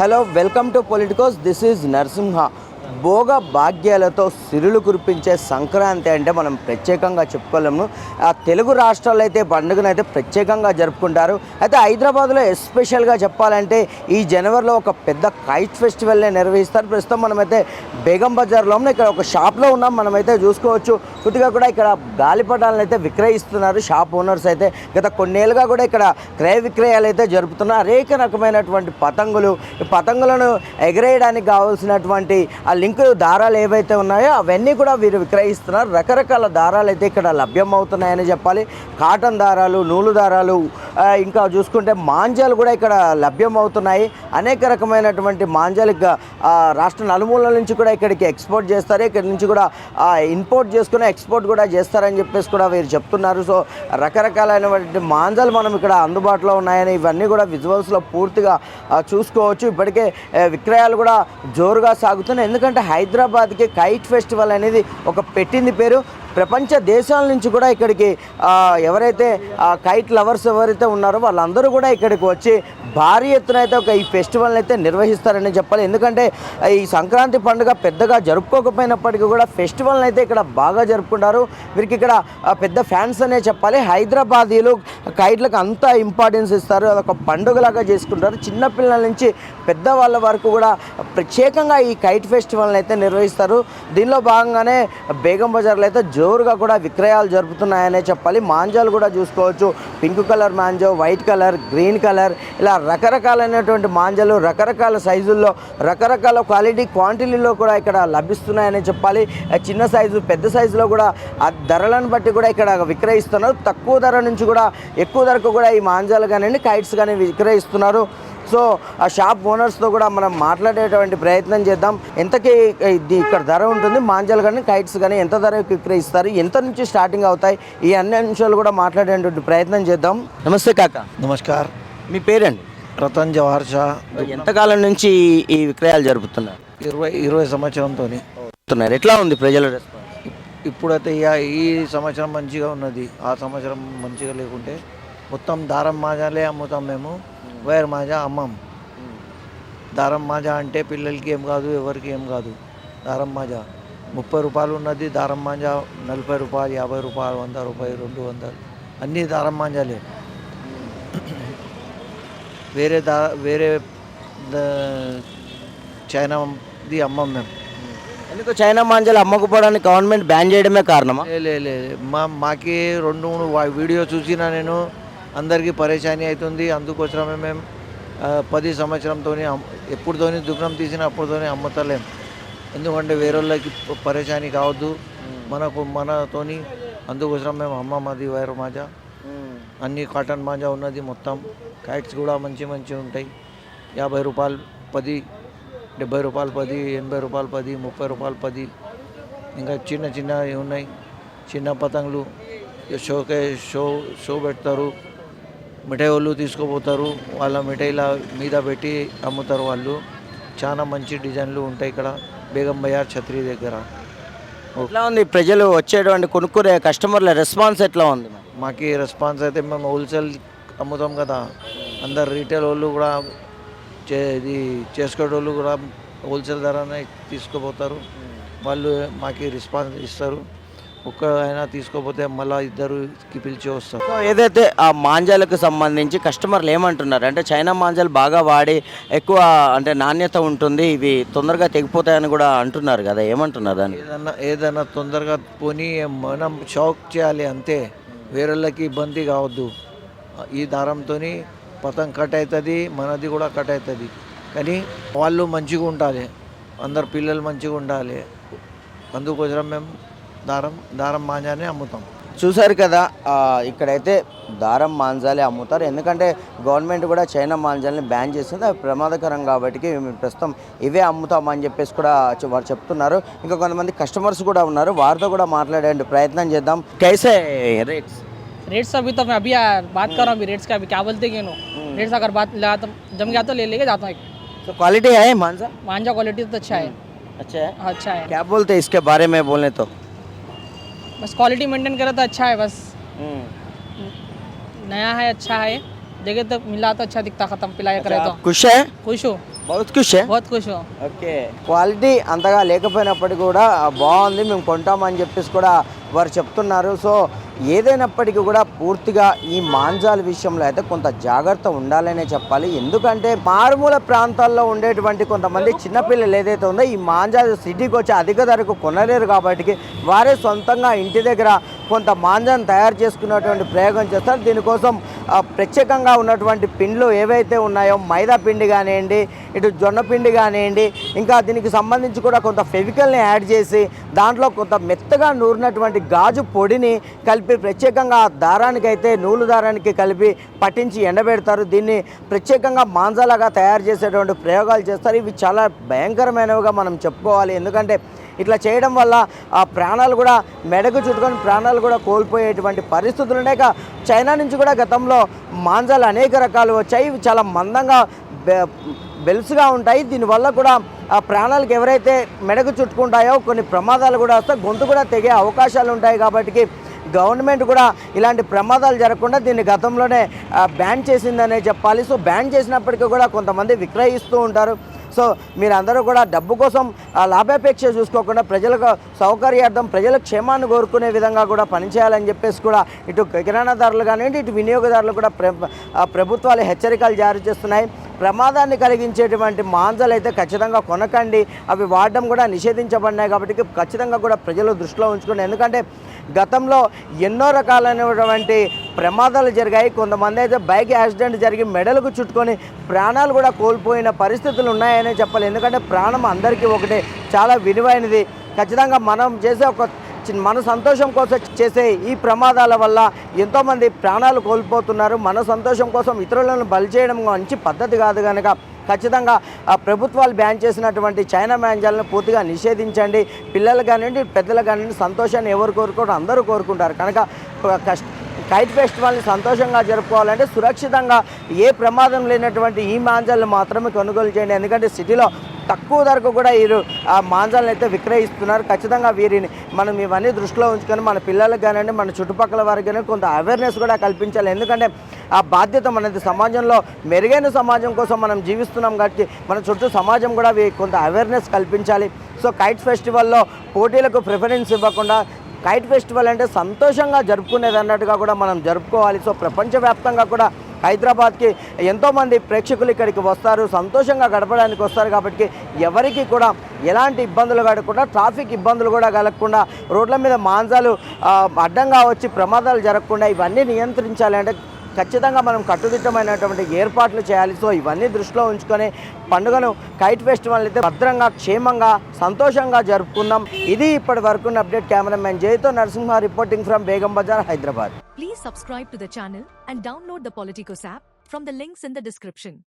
Hello welcome to Politicos. This is Narasimha. భోగ భాగ్యాలతో సిరులు కురిపించే సంక్రాంతి అంటే మనం ప్రత్యేకంగా చెప్పుకోలేము. తెలుగు రాష్ట్రాల్లో అయితే పండుగనైతే ప్రత్యేకంగా జరుపుకుంటారు. అయితే హైదరాబాద్లో ఎస్పెషల్గా చెప్పాలంటే ఈ జనవరిలో ఒక పెద్ద కైట్ ఫెస్టివల్ని నిర్వహిస్తారు. ప్రస్తుతం మనమైతే బేగం బజార్లో ఉన్నాం. ఇక్కడ ఒక షాప్లో ఉన్నాం. మనమైతే చూసుకోవచ్చు కొద్దిగా కూడా ఇక్కడ గాలిపటాలను అయితే విక్రయిస్తున్నారు షాప్ ఓనర్స్ అయితే. గత కొన్నేళ్ళుగా కూడా ఇక్కడ క్రయ విక్రయాలు అయితే జరుపుతున్నారు. అనేక రకమైనటువంటి పతంగులు, ఈ పతంగులను ఎగరేయడానికి కావాల్సినటువంటి ఆ లింక్ దారాలు ఏవైతే ఉన్నాయో అవన్నీ కూడా వీరు విక్రయిస్తున్నారు. రకరకాల దారాలు అయితే ఇక్కడ లభ్యమవుతున్నాయని చెప్పాలి. కాటన్ దారాలు, నూలు దారాలు, ఇంకా చూసుకుంటే మాంజాలు కూడా ఇక్కడ లభ్యమవుతున్నాయి. అనేక రకమైనటువంటి మాంజాలు రాష్ట్ర నలుమూలల నుంచి కూడా ఇక్కడికి ఎక్స్పోర్ట్ చేస్తారు. ఇక్కడ నుంచి కూడా ఇంపోర్ట్ చేసుకుని ఎక్స్పోర్ట్ కూడా చేస్తారని చెప్పేసి కూడా వీరు చెప్తున్నారు. సో రకరకాలైనటువంటి మాంజాలు మనం ఇక్కడ అందుబాటులో ఉన్నాయని ఇవన్నీ కూడా విజువల్స్లో పూర్తిగా చూసుకోవచ్చు. ఇప్పటికే విక్రయాలు కూడా జోరుగా సాగుతున్నాయి. ఎందుకంటే హైదరాబాద్కి కైట్ ఫెస్టివల్ అనేది ఒక పెట్టింది పేరు. ప్రపంచ దేశాల నుంచి కూడా ఇక్కడికి ఎవరైతే కైట్ లవర్స్ ఎవరైతే ఉన్నారో వాళ్ళందరూ కూడా ఇక్కడికి వచ్చి భారీ ఎత్తున అయితే ఈ ఫెస్టివల్ని అయితే నిర్వహిస్తారని చెప్పాలి. ఎందుకంటే ఈ సంక్రాంతి పండుగ పెద్దగా జరుపుకోకపోయినప్పటికీ కూడా ఫెస్టివల్ని అయితే ఇక్కడ బాగా జరుపుకుంటారు. వీరికి ఇక్కడ పెద్ద ఫ్యాన్స్ అనే చెప్పాలి. హైదరాబాదీలు కైట్లకు అంత ఇంపార్టెన్స్ ఇస్తారు. అదొక పండుగలాగా చేసుకుంటారు. చిన్నపిల్లల నుంచి పెద్దవాళ్ళ వరకు కూడా ప్రత్యేకంగా ఈ కైట్ ఫెస్టివల్ని అయితే నిర్వహిస్తారు. దీనిలో భాగంగానే బేగం బజార్లో అయితే జోరుగా కూడా విక్రయాలు జరుపుతున్నాయనే చెప్పాలి. మాంజాలు కూడా చూసుకోవచ్చు. పింక్ కలర్ మాంజో, వైట్ కలర్, గ్రీన్ కలర్, ఇలా రకరకాలైనటువంటి మాంజాలు రకరకాల సైజుల్లో, రకరకాల క్వాలిటీ క్వాంటిటీలో కూడా ఇక్కడ లభిస్తున్నాయని చెప్పాలి. చిన్న సైజు, పెద్ద సైజులో కూడా ఆ ధరలను బట్టి కూడా ఇక్కడ విక్రయిస్తున్నారు. తక్కువ ధర నుంచి కూడా ఎక్కువ ధరకు కూడా ఈ మాంజాలు కానివ్వండి, కైట్స్ కానీ విక్రయిస్తున్నారు. సో ఆ షాప్ ఓనర్స్తో కూడా మనం మాట్లాడేటువంటి ప్రయత్నం చేద్దాం. ఎంతకి ఇక్కడ ధర ఉంటుంది, మాంజాలు కానీ కైట్స్ కానీ ఎంత ధరకు విక్రయిస్తారు, ఎంత నుంచి స్టార్టింగ్ అవుతాయి, ఈ అన్ని అంశాలు కూడా మాట్లాడేటువంటి ప్రయత్నం చేద్దాం. నమస్తే కాక. నమస్కార్. మీ పేరండి? రతన్ జవహర్ షా. ఎంతకాలం నుంచి ఈ విక్రయాలు జరుపుతున్నారు? 20 సంవత్సరంతో. ఎట్లా ఉంది ప్రజల రెస్పాన్స్? ఇప్పుడైతే ఈ సంవత్సరం మంచిగా ఉన్నది. ఆ సంవత్సరం మంచిగా లేకుంటే మొత్తం దారం మాజాలే అమ్ముతాం మేము. వైర్ మాజా అమ్మం. దారం మాజా అంటే పిల్లలకి ఏం కాదు, ఎవరికి ఏం కాదు. దారం మాజా 30 రూపాయలు ఉన్నది. దారం మాంజా 40 రూపాయలు, 50 రూపాయలు, 100 రూపాయలు, 200, అన్నీ దారం మాంజాలే. వేరే చైనాది అమ్మం మేము. ఎందుకు చైనా మాంజాలు అమ్మకపోవడానికి గవర్నమెంట్ బ్యాన్ చేయడమే కారణమా? లేదు, మాకి 2-3 వీడియో చూసినా నేను. అందరికీ పరేషానీ అవుతుంది. అందుకోసమే మేము 10 సంవత్సరంతో ఎప్పుడుతోని దుకాణం తీసినా అప్పుడుతోనే అమ్ముతలేం. ఎందుకంటే వేరే వాళ్ళకి పరేషానీ కావద్దు మనతోని. అందుకోసం మేము అమ్మమ్మది వైర్ మాజా, అన్ని కాటన్ మాంజా ఉన్నది మొత్తం. కైట్స్ కూడా మంచి ఉంటాయి. 50 రూపాయలు 10, 70 రూపాయలు 10, 80 రూపాయలు 10, 30 రూపాయలు 10. ఇంకా చిన్నవి ఉన్నాయి. చిన్న పతంగులు షో పెడతారు. మిఠాయి వాళ్ళు తీసుకుపోతారు. వాళ్ళ మిఠాయిల మీద పెట్టి అమ్ముతారు వాళ్ళు. చాలా మంచి డిజైన్లు ఉంటాయి ఇక్కడ బేగం బజార్ ఛత్రి దగ్గర. ఎట్లా ఉంది ప్రజలు వచ్చేటువంటి కొనుక్కునే కస్టమర్ల రెస్పాన్స్ ఎట్లా ఉంది? మాకు రెస్పాన్స్ అయితే మేము హోల్సేల్ అమ్ముతాం కదా. అందరు రీటైల్ వాళ్ళు కూడా ఇది చేసుకునే వాళ్ళు కూడా హోల్సేల్ ధరనే తీసుకుపోతారు. వాళ్ళు మాకు రెస్పాన్స్ ఇస్తారు. ఒక్కరైనా తీసుకోపోతే మళ్ళీ ఇద్దరుకి పిలిచి వస్తారు. సో ఏదైతే ఆ మాంజాలకు సంబంధించి కస్టమర్లు ఏమంటున్నారు అంటే చైనా మాంజాలు బాగా వాడి ఎక్కువ అంటే నాణ్యత ఉంటుంది, ఇవి తొందరగా తెగిపోతాయని కూడా అంటున్నారు కదా, ఏమంటున్నారు దాన్ని? ఏదైనా తొందరగా పోనీ మనం షాక్ చేయాలి అంతే. వేరేళ్ళకి ఇబ్బంది కావద్దు. ఈ దారంతో పతంగ్ కట్ అవుతుంది, మనది కూడా కట్ అవుతుంది. కానీ వాళ్ళు మంచిగా ఉండాలి, అందరు పిల్లలు మంచిగా ఉండాలి. అందుకోసం మేము దారం మాంజానే అమ్ముతాం. చూసారు కదా, ఇక్కడైతే దారం మాంజాలే అమ్ముతారు. ఎందుకంటే గవర్నమెంట్ కూడా చైనా మాంజాలని బ్యాన్ చేసింది, అవి ప్రమాదకరం కాబట్టి మేము ప్రస్తుతం ఇవే అమ్ముతామని చెప్పేసి కూడా వారు చెప్తున్నారు. ఇంకా కొంతమంది కస్టమర్స్ కూడా ఉన్నారు, వారితో కూడా మాట్లాడే ప్రయత్నం చేద్దాం. कैसे रेट्स अभी तो मैं अभी बात कर रहा हूँ अभी रेट्स का. अभी क्या बोलते हैं रेट्स अगर बात जम गया तो ले लेके जाता हूँ. तो क्वालिटी है मांझा क्वालिटी तो अच्छा है. अच्छा है. क्या बोलते हैं इसके बारे में बोले तो? बस क्वालिटी मेंटेन करे तो अच्छा है. बस नया है, अच्छा है. देखे तो मिला तो अच्छा दिखता, खत्म पिलाया करे तो खुश है? खुश हो. బహుత్ ఖుష్ హై बहुत खुश हूँ। ఓకే క్వాలిటీ అంతగా లేకపోయినప్పటికీ కూడా బాగుంది, మేము కొంటామని చెప్పేసి కూడా వారు చెప్తున్నారు. సో ఏదైనప్పటికీ కూడా పూర్తిగా ఈ మాంజాల విషయంలో అయితే కొంత జాగ్రత్త ఉండాలనే చెప్పాలి. ఎందుకంటే మారుమూల ప్రాంతాల్లో ఉండేటువంటి కొంతమంది చిన్నపిల్లలు ఏదైతే ఉందో ఈ మాంజాలు సిటీకి వచ్చి అధిక ధరకు కొనలేరు కాబట్టి వారే సొంతంగా ఇంటి దగ్గర కొంత మాంజాను తయారు చేసుకున్నటువంటి ప్రయోగం చేస్తారు. దీనికోసం ప్రత్యేకంగా ఉన్నటువంటి పిండ్లు ఏవైతే ఉన్నాయో మైదా పిండి కానివ్వండి, ఇటు జొన్న పిండి కానివ్వండి, ఇంకా దీనికి సంబంధించి కూడా కొంత ఫెవికల్ని యాడ్ చేసి దాంట్లో కొంత మెత్తగా నూరినటువంటి గాజు పొడిని కలిపి ప్రత్యేకంగా దారానికైతే నూలు దారానికి కలిపి పట్టించి ఎండబెడతారు. దీన్ని ప్రత్యేకంగా మాంజాలాగా తయారు చేసేటువంటి ప్రయోగాలు చేస్తారు. ఇవి చాలా భయంకరమైనవిగా మనం చెప్పుకోవాలి. ఎందుకంటే ఇట్లా చేయడం వల్ల ఆ ప్రాణాలు కూడా మెడకు చుట్టుకొని ప్రాణాలు కూడా కోల్పోయేటువంటి పరిస్థితులు ఉన్నాయి. చైనా నుంచి కూడా గతంలో మాంజాలు అనేక రకాలు వచ్చాయి. ఇవి చాలా మందంగా బెల్స్గా ఉంటాయి. దీనివల్ల కూడా ఆ ప్రాణాలకు ఎవరైతే మెడకు చుట్టుకుంటాయో కొన్ని ప్రమాదాలు కూడా వస్తాయి, గొంతు కూడా తెగే అవకాశాలు ఉంటాయి. కాబట్టి గవర్నమెంట్ కూడా ఇలాంటి ప్రమాదాలు జరగకుండా దీన్ని గతంలోనే బ్యాన్ చేసిందనే చెప్పాలి. సో బ్యాన్ చేసినప్పటికీ కూడా కొంతమంది విక్రయిస్తూ ఉంటారు. సో మీరందరూ కూడా డబ్బు కోసం లాభాపేక్ష చూసుకోకుండా ప్రజలకు సౌకర్యార్థం ప్రజల క్షేమాన్ని కోరుకునే విధంగా కూడా పనిచేయాలని చెప్పేసి కూడా ఇటు కిరాణాదారులు కానివ్వండి, ఇటు వినియోగదారులు కూడా ప్రభుత్వాలు హెచ్చరికలు జారీ చేస్తున్నాయి. ప్రమాదాన్ని కలిగించేటువంటి మాంజాలు అయితే ఖచ్చితంగా కొనకండి, అవి వాడడం కూడా నిషేధించబడినాయి. కాబట్టి ఖచ్చితంగా కూడా ప్రజలు దృష్టిలో ఉంచుకోండి. ఎందుకంటే గతంలో ఎన్నో రకాలైనటువంటి ప్రమాదాలు జరిగాయి. కొంతమంది అయితే బైక్ యాక్సిడెంట్ జరిగి మెడలకు చుట్టుకొని ప్రాణాలు కూడా కోల్పోయిన పరిస్థితులు ఉన్నాయనే చెప్పాలి. ఎందుకంటే ప్రాణం అందరికీ ఒకటే, చాలా విలువైనది. ఖచ్చితంగా మనం చేసే మన సంతోషం కోసం చేసే ఈ ప్రమాదాల వల్ల ఎంతోమంది ప్రాణాలు కోల్పోతున్నారు. మన సంతోషం కోసం ఇతరులను బలి చేయడం మంచి పద్ధతి కాదు. కనుక ఖచ్చితంగా ప్రభుత్వాలు బ్యాన్ చేసినటువంటి చైనా మాంజాలను పూర్తిగా నిషేధించండి. పిల్లలు కానివ్వండి, పెద్దలు కానివ్వండి, సంతోషాన్ని ఎవరు కోరుకోవడం అందరూ కోరుకుంటారు. కనుక కైట్ ఫెస్టివల్ని సంతోషంగా జరుపుకోవాలంటే సురక్షితంగా ఏ ప్రమాదం లేనటువంటి ఈ మాంజాలను మాత్రమే కొనుగోలు చేయండి. ఎందుకంటే సిటీలో తక్కువ ధరకు కూడా వీరు ఆ మాంజాలను అయితే విక్రయిస్తున్నారు. ఖచ్చితంగా వీరిని మనం ఇవన్నీ దృష్టిలో ఉంచుకొని మన పిల్లలకు కానివ్వండి, మన చుట్టుపక్కల వారికి కానీ కొంత అవేర్నెస్ కూడా కల్పించాలి. ఎందుకంటే ఆ బాధ్యత మనది. సమాజంలో మెరుగైన సమాజం కోసం మనం జీవిస్తున్నాం కాబట్టి మన చుట్టూ సమాజం కూడా కొంత అవేర్నెస్ కల్పించాలి. సో కైట్ ఫెస్టివల్లో పోటీలకు ప్రిఫరెన్స్ ఇవ్వకుండా కైట్ ఫెస్టివల్ అంటే సంతోషంగా జరుపుకునేది అన్నట్టుగా కూడా మనం జరుపుకోవాలి. సో ప్రపంచవ్యాప్తంగా కూడా హైదరాబాద్కి ఎంతోమంది ప్రేక్షకులు ఇక్కడికి వస్తారు, సంతోషంగా గడపడానికి వస్తారు. కాబట్టి ఎవరికి కూడా ఎలాంటి ఇబ్బందులు కలగకుండా, ట్రాఫిక్ ఇబ్బందులు కూడా కలగకుండా, రోడ్ల మీద మాంజాలు అడ్డంగా వచ్చి ప్రమాదాలు జరగకుండా ఇవన్నీ నియంత్రించాలి అంటే ఖచ్చితంగా మనం కట్టుదిట్టమైనటువంటి ఏర్పాట్లు చేయాలి. సో ఇవన్నీ దృష్టిలో ఉంచుకొని పండుగను కైట్ ఫెస్టివల్ అయితే భద్రంగా, క్షేమంగా, సంతోషంగా జరుపుకుందాం. ఇది ఇప్పటి వరకు అప్డేట్. కెమెరామెన్ జైతో Narasimha reporting from Begum Bazar, Hyderabad. Please subscribe to the channel and download the Politicos app from the links in the description.